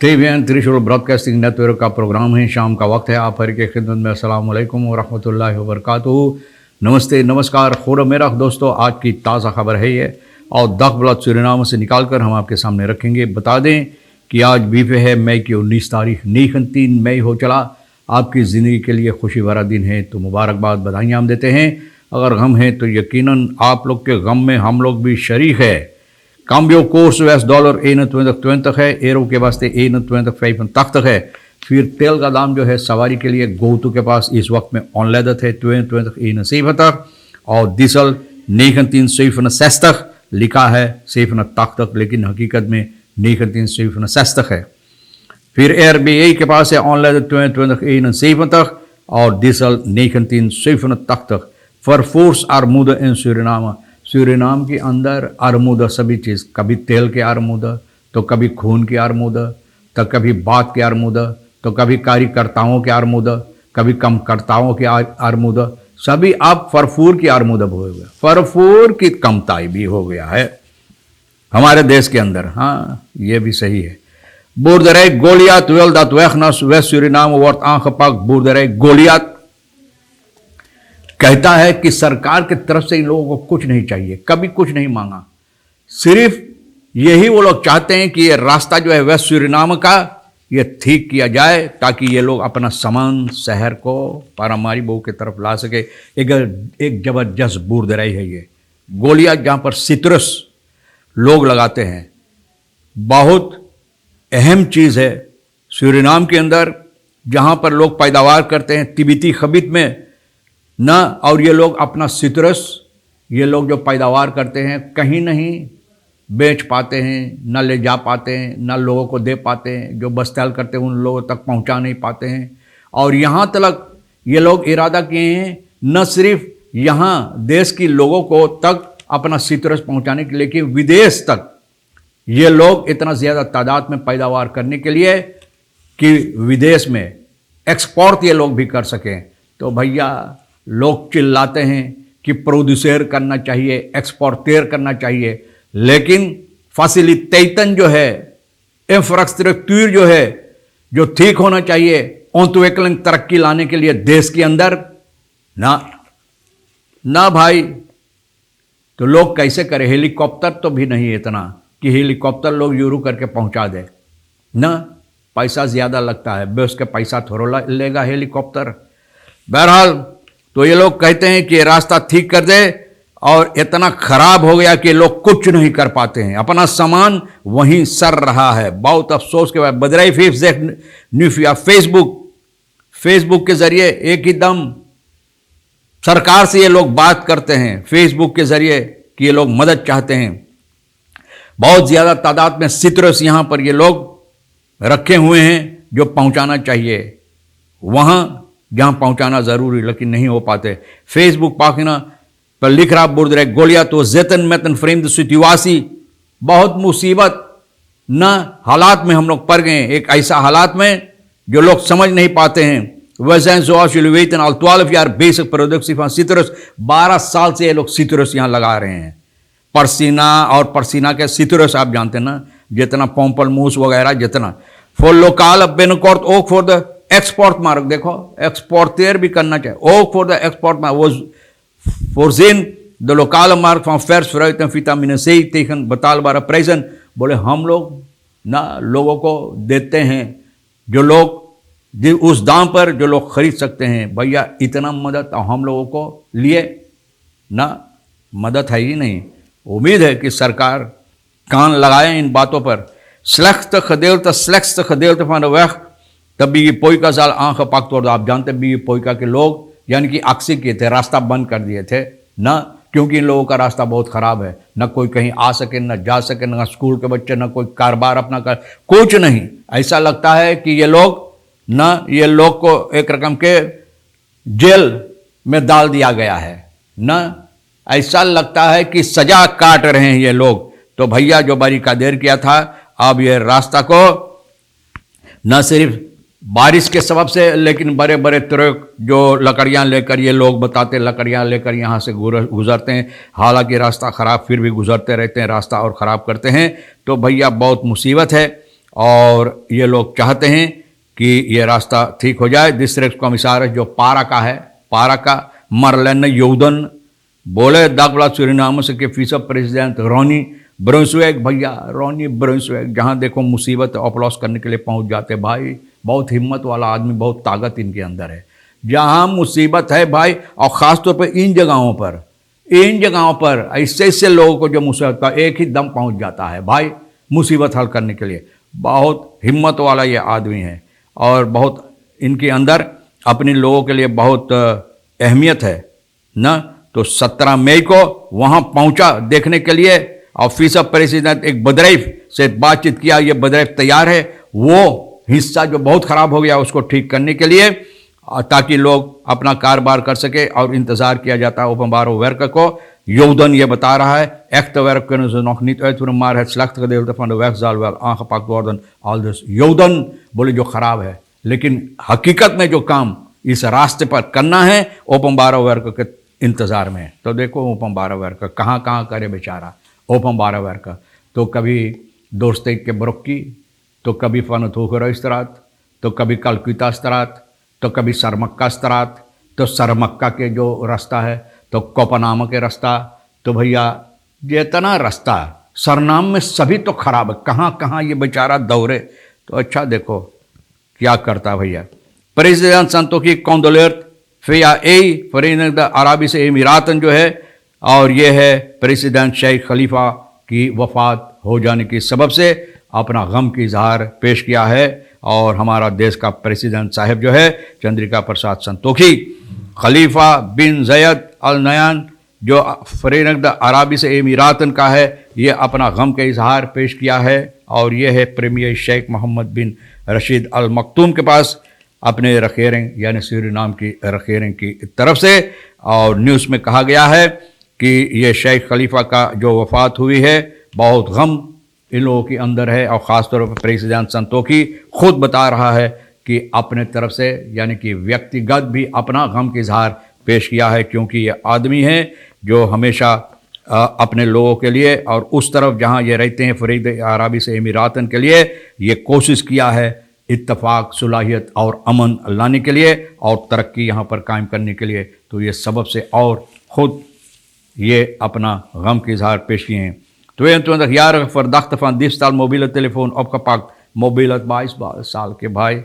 TVN त्रिशूल broadcasting network का programme है। शाम का वक्त है। आप हर की खिदमत में अस्सलाम वालेकुम व रहमतुल्लाहि व बरकातुहू। नमस्ते, नमस्कार, खुर मेरा दोस्तों। आज की ताज़ा खबर है ये, और दखबलत सूरीनाम से निकाल कर हम आपके सामने रखेंगे। बता दें कि आज बीफे है मई की 19 तारीख, 3 मई हो चला। आपकी ज़िंदगी के लिए खुशी भरा दिन है, तो मुबारकबाद, बधाइयाँ हम देते हैं। अगर गम है तो यकीनन आप लोग के गम में हम लोग भी शरीक है। Cambio koers $21 21 है, एरो के वास्ते 21 है। फिर तेल का दाम जो है सवारी के लिए गोतू के पास इस वक्त में ऑनलादत है 22 और डीजल 19 लिखा है 7 लेकिन हकीकत में 19 है। फिर RBA के पास है ऑनलादत 22 और डीजल 19 फॉर आर्मुदा इन सूरीनाम के अंदर आर्मुदा सभी चीज़, कभी तेल के आर्मुदा, तो कभी खून की आर्मुदा, तो कभी बात के आर्मुदा, तो कभी कार्यकर्ताओं के आर्मुदा, कभी कमकर्ताओं के आर्मुदा, सभी अब फरफूर की आर्मुदा हो गया। फरफूर की कमताई भी हो गया है हमारे देश के अंदर। हाँ, ये भी सही है। बोर्डरे गोलियात वेल dat wegnas West Suriname wordt aangepakt। बोर्डरे गोलियात कहता है कि सरकार की तरफ से इन लोगों को कुछ नहीं चाहिए, कभी कुछ नहीं मांगा। सिर्फ यही वो लोग चाहते हैं कि ये रास्ता जो है वेस्ट सूरीनाम का ये ठीक किया जाए, ताकि ये लोग अपना सामान शहर को पारामारीबो की तरफ ला सके। एक जबरदस्त बूरदराई है ये गोलियां, जहाँ पर सिट्रस लोग लगाते हैं। बहुत अहम चीज़ है सूरीनाम के अंदर, जहाँ पर लोग पैदावार करते हैं तिब्बती खबीत में ना, और ये लोग अपना सिट्रस ये लोग जो पैदावार करते हैं कहीं नहीं बेच पाते हैं, ना ले जा पाते हैं, ना लोगों को दे पाते हैं। जो बस्ताल करते हैं उन लोगों तक पहुंचा नहीं पाते हैं। और यहाँ तक ये लोग इरादा किए हैं न सिर्फ यहाँ देश के लोगों को तक अपना सिट्रस पहुंचाने के लिए, कि विदेश तक ये लोग इतना ज़्यादा तादाद में पैदावार करने के लिए कि विदेश में एक्सपोर्ट ये लोग भी कर सकें। तो भैया लोग चिल्लाते हैं कि प्रोड्यूसर करना चाहिए, एक्सपोर्टर करना चाहिए, लेकिन फैसिलिटेशन जो है, इंफ्रास्ट्रक्चर जो है, जो ठीक होना चाहिए औद्योगिक तरक्की लाने के लिए देश के अंदर, ना भाई, तो लोग कैसे करें? हेलीकॉप्टर तो भी नहीं इतना कि हेलीकॉप्टर लोग यूरू करके पहुंचा दे ना, पैसा ज़्यादा लगता है, बस के पैसा थोड़ा लेगा हेलीकॉप्टर। बहरहाल तो ये लोग कहते हैं कि रास्ता ठीक कर दे, और इतना खराब हो गया कि लोग कुछ नहीं कर पाते हैं, अपना सामान वहीं सर रहा है। बहुत अफसोस के बाद बदराई न्यूफिया फेसबुक के जरिए एक ही दम सरकार से ये लोग बात करते हैं, फेसबुक के जरिए कि ये लोग मदद चाहते हैं। बहुत ज़्यादा तादाद में सिट्रस यहाँ पर ये लोग रखे हुए हैं जो पहुँचाना चाहिए वहाँ जहाँ पहुँचाना ज़रूरी, लेकिन नहीं हो पाते। फेसबुक पाकिना पर लिख रहा बुर्दरे गोलिया तो जेतन मेतन फ्रेम सितवासी, बहुत मुसीबत न हालात में हम लोग पड़ गए। एक ऐसा हालात में जो लोग समझ नहीं पाते हैं। वैसे वेतन अल 12 यार बेसिक प्रोडक्ट सिट्रस, 12 साल से ये लोग सिट्रस यहाँ लगा रहे हैं। परसीना के सिट्रस आप जानते हैं ना, जितना पोम्पल मूस वगैरह, जितना फॉर लोकाल बेनकॉर्ट ओक फॉर द एक्सपोर्ट मार्क, देखो एक्सपोर्टर भी करना चाहिए। ओक फॉर द एक्सपोर्ट मार्क वो फोर्जिन द लोकल मार्क फ्रॉम फेर्स फ्राइटन विटामिन सी tegen betaalbare prijzen। बोले हम लोग ना लोगों को देते हैं, जो लोग उस दाम पर जो लोग खरीद सकते हैं। भैया इतना मदद हम लोगों को लिए ना, मदद है ही नहीं। उम्मीद है कि सरकार कान लगाए इन बातों पर। slechte gedeelte van de weg, तब भी पोइका साल आंख पक तोड़। आप जानते भी पोइका के लोग यानी कि अक्सी किए थे, रास्ता बंद कर दिए थे ना, क्योंकि इन लोगों का रास्ता बहुत ख़राब है। न कोई कहीं आ सके, न जा सके, न स्कूल के बच्चे, न कोई कारोबार अपना कर, कुछ नहीं। ऐसा लगता है कि ये लोग को एक रकम के जेल में डाल दिया गया है ना, ऐसा लगता है कि सजा काट रहे हैं ये लोग। तो भैया जो बारीका देर किया था, अब ये रास्ता को न सिर्फ बारिश के सबब से, लेकिन बड़े बड़े ट्रक जो लकड़ियाँ लेकर ये लोग बताते लकड़ियाँ लेकर यहाँ से गुजरते हैं। हालांकि रास्ता ख़राब, फिर भी गुजरते रहते हैं, रास्ता और ख़राब करते हैं। तो भैया बहुत मुसीबत है। और ये लोग चाहते हैं कि ये रास्ता ठीक हो जाए। डिस्ट्रिक्ट कमिश्नर जो पारा का है, पारा का मरलन योदन बोले दाखला सुरीनाम से कि फीसद प्रेसिडेंट रोनी ब्रुंसविक, भैया रोनी ब्रुंसविक, जहाँ देखो मुसीबत अपलॉस करने के लिए पहुँच जाते भाई। बहुत हिम्मत वाला आदमी, बहुत ताकत इनके अंदर है। जहाँ मुसीबत है भाई, और ख़ास तौर पर इन जगहों पर ऐसे ऐसे लोगों को जो मुसीबत का एक ही दम पहुँच जाता है भाई मुसीबत हल करने के लिए। बहुत हिम्मत वाला ये आदमी है और बहुत इनके अंदर अपने लोगों के लिए बहुत अहमियत है ना। तो 17 मई को वहाँ पहुँचा देखने के लिए, और फीसद प्रेसिडेंट एक बदरैफ से बातचीत किया। ये बदरैफ तैयार है वो हिस्सा जो बहुत ख़राब हो गया उसको ठीक करने के लिए, ताकि लोग अपना कारोबार कर सके। और इंतज़ार किया जाता है ओपनबार वर्क को। योदन ये बता रहा है echt werk kunnen ze nog niet uitvoeren, maar het slechte gedeelte van de weg zal wel aangepakt worden. Al dus योदन बोले जो ख़राब है, लेकिन हकीकत में जो काम इस रास्ते पर करना है ओपनबार वर्क के इंतज़ार में। तो देखो ओपनबार वर्क कहाँ कहाँ करे बेचारा ओपनबार वर्क। तो कभी दोस्ते के ब्रोक्की, तो कभी फनथूखर स्त्रात, तो कभी कलकत्ता स्त्रात, तो कभी सरमक्का स्त्रात, तो सरमक्का के जो रास्ता है, तो कोपनामा के रास्ता, तो भैया जितना रास्ता सरनाम में सभी तो खराब है। कहाँ कहाँ ये बेचारा दौरे। तो अच्छा देखो क्या करता भैया। प्रेसिडेंट संतोखी कौंदोलेर्ट फिया ए फरीनद अराबी से एमिरातन जो है, और ये है प्रेसिडेंट शेख खलीफा की वफात हो जाने की सबब से अपना गम की इजहार पेश किया है। और हमारा देश का प्रेसिडेंट साहब जो है चंद्रिका प्रसाद संतोखी खलीफा बिन जयद अल नयान जो फरीनद अराबी से एमिरातन का है, ये अपना गम का इजहार पेश किया है। और ये है प्रीमियर शेख मोहम्मद बिन रशीद अल मखतूम के पास अपने रखेरें यानी सूरीनाम की रखेरें की तरफ से। और न्यूज़ में कहा गया है कि ये शेख खलीफा का जो वफ़ात हुई है, बहुत गम इन लोगों के अंदर है। और ख़ास तौर पर प्रेसिडेंट संतोखी खुद बता रहा है कि अपने तरफ से यानी कि व्यक्तिगत भी अपना गम का इजहार पेश किया है, क्योंकि ये आदमी है जो हमेशा अपने लोगों के लिए और उस तरफ जहाँ ये रहते हैं फरीद अराबी से एमिरातन के लिए ये कोशिश किया है इत्तफाक, सुलाहियत और अमन लाने के लिए और तरक्की यहाँ पर कायम करने के लिए। तो ये सबब से और ख़ुद ये अपना गम का इजहार पेश किए हैं। 22-jarige verdachte van diefstal mobiele telefoon opgepakt। मोबिलत 22 साल के भाई,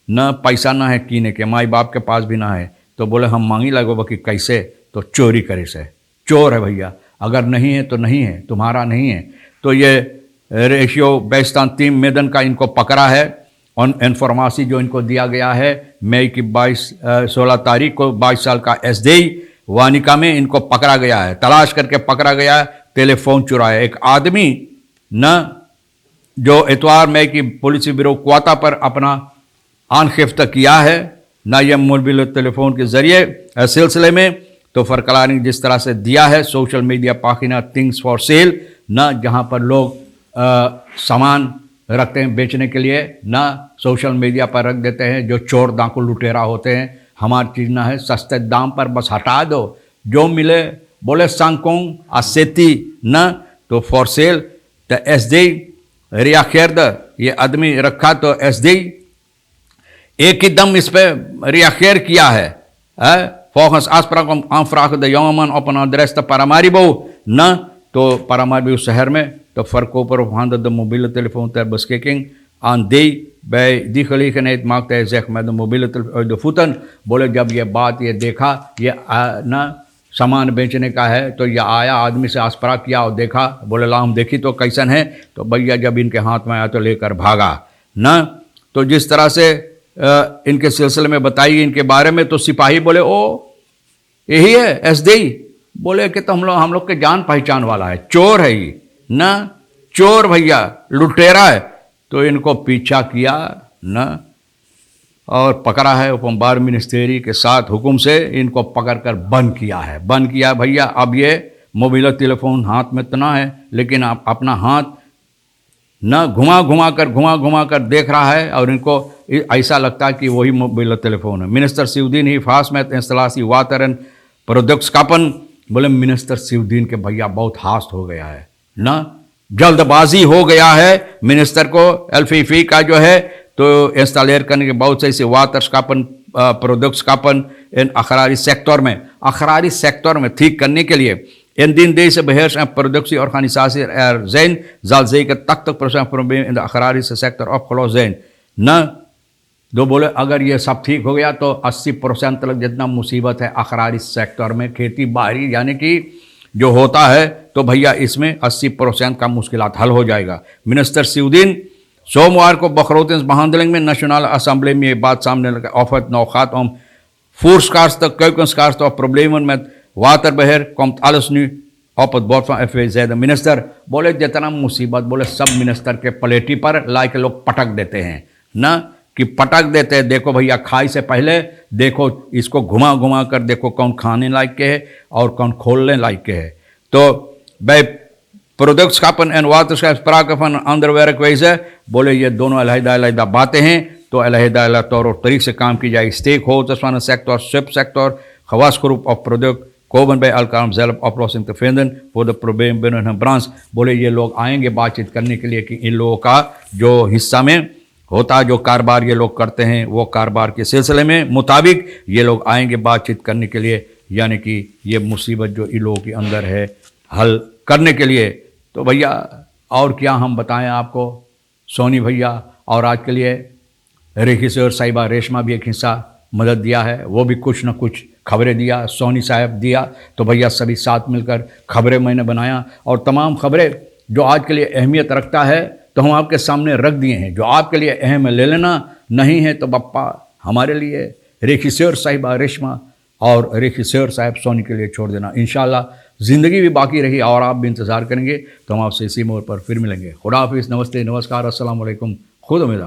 न पैसा ना है कीने के, माई बाप के पास भी ना है, तो बोले हम मांगी लगो कि कैसे, तो चोरी करे से। चोर है भैया, अगर नहीं है तो नहीं है, तुम्हारा नहीं है। तो ये रेशियो बेस्तान टीम मेदन का इनको पकड़ा है। और इन्फॉर्मेशन जो इनको दिया गया है मई की 16 तारीख को 22 साल का एसडी वानिका में इनको पकड़ा गया है, तलाश करके पकड़ा गया है। टेलीफोन चुराया एक आदमी न जो इतवार मई की पुलिस ब्यूरो क्वाता पर अपना आनखिफ्त किया है ना, यह मोबाइल टेलीफोन के जरिए सिलसिले में तो फरकलानी जिस तरह से दिया है सोशल मीडिया पाखिना थिंग्स फॉर सेल न, जहाँ पर लोग सामान रखते हैं बेचने के लिए ना, सोशल मीडिया पर रख देते हैं। जो चोर डाकू लुटेरा होते हैं, हमारी चीज़ ना है, सस्ते दाम पर बस हटा दो, जो मिले बोले सांगकोंग असेती न, तो फॉर सेल। तो एसडी रियाखेर्द ये आदमी रखा, तो एसडी एक ही दम इस पर रियाखेर किया है। Volgens afspraak aanvragen de jongeman op een adres te Paramaribo न, तो Paramaribo शहर में तो verkoper of handen de mobiele telefoon ter beschikking aan die। bij die gelegenheid maakte hij zich met de mobiele telefoon uit de voeten। बोले जब ये बात ये देखा ये न सामान बेचने का है, तो ये आया आदमी से आसपरा किया और देखा, बोले ला हम देखी तो कैसन है, तो भैया जब इनके हाथ में आया तो लेकर भागा न। तो जिस तरह से इनके सिलसिले में बताई इनके बारे में, तो सिपाही बोले ओ यही है एसडी, बोले कि तो हम लोग के जान पहचान वाला है, चोर है ये न, चोर भैया लुटेरा है। तो इनको पीछा किया न और पकड़ा है। ओपनबार मिनिस्ट्री के साथ हुक्म से इनको पकड़कर बंद किया है, बंद किया भैया। अब ये मोबाइल टेलीफोन हाथ में तो ना है, लेकिन आप अपना हाथ न घुमा घुमा कर देख रहा है और इनको ऐसा लगता है कि वही मोबाइल टेलीफोन है। मिनिस्टर सिउद्दीन ही फास में इंस्टलासी वातरन प्रोडक्ट्स कापन, बोले मिनिस्टर सिउद्दीन के भैया बहुत हास्ट हो गया है न, जल्दबाजी हो गया है मिनिस्टर को एलफीफी का जो है तो इंस्टॉलेट करने के बहुत से ऐसे वाटर्स कापन प्रोडक्ट्स कापन इन अखरारी सेक्टर में ठीक करने के लिए in deze beheers- en productieorganisatie er zijn, zal zeker 80% problemen in de agrarische sector opgelost zijn. तो बोले अगर ये सब ठीक हो गया तो 80% तक जितना मुसीबत है अखरारी सेक्टर में खेती बाड़ी यानी कि जो होता है तो भैया इसमें 80% का मुश्किलात हल हो जाएगा। मिनिस्टर सिउद्दीन सोमवार को बखरोतिन behandeling में नेशनल असेंबली में ये बात सामने लगा offer नौखात om voerskaarste, keukenskaarste of problemen met waterbeheer komt alles nu op het bord van FWZ। Minister बोले जितना मुसीबत बोले सब मिनिस्टर के पलेटी पर ला के लोग पटक देते हैं ना कि पटक देते हैं। देखो भैया खाई से पहले देखो इसको घुमा घुमा कर देखो कौन खाने लायक के है और कौन खोलने लायक के है। तो भाई productskappen en waterschapspraken van een andere werkwijze बोले ये दोनों अलहदा बातें हैं तो अलहदा तौर और तरीके से काम की जाएगी। Stakeholders van een sector, subsector, gewasgroep of product komen bij elkaar om zelf oplossing te vinden voor de probleem binnen hun branche। बोले ये लोग आएंगे बातचीत करने के लिए कि इन लोगों का जो हिस्सा में होता है जो कारोबार ये लोग करते हैं वो कारोबार के सिलसिले में मुताबिक ये लोग आएंगे बातचीत करने के लिए यानी कि ये मुसीबत जो इन लोगों के अंदर है हल करने के लिए। तो भैया और क्या हम बताएं आपको, सोनी भैया और आज के लिए रेखीश्वर साहिबा रेशमा भी एक हिस्सा मदद दिया है, वो भी कुछ न कुछ खबरें दिया, सोनी साहब दिया। तो भैया सभी साथ मिलकर खबरें मैंने बनाया और तमाम खबरें जो आज के लिए अहमियत रखता है तो हम आपके सामने रख दिए हैं। जो आपके लिए अहम है ले लेना, नहीं है तो बप्पा हमारे लिए रेखीश्वर साहिबा रेशमा और रेखीश्वर साहब सोनी के लिए छोड़ देना। इंशाल्लाह ज़िंदगी भी बाकी रही और आप भी इंतज़ार करेंगे तो हम आपसे इसी मोड़ पर फिर मिलेंगे। खुदा हाफिज़, नमस्ते, नमस्कार, अस्सलाम वालेकुम, खुद उम्मीद।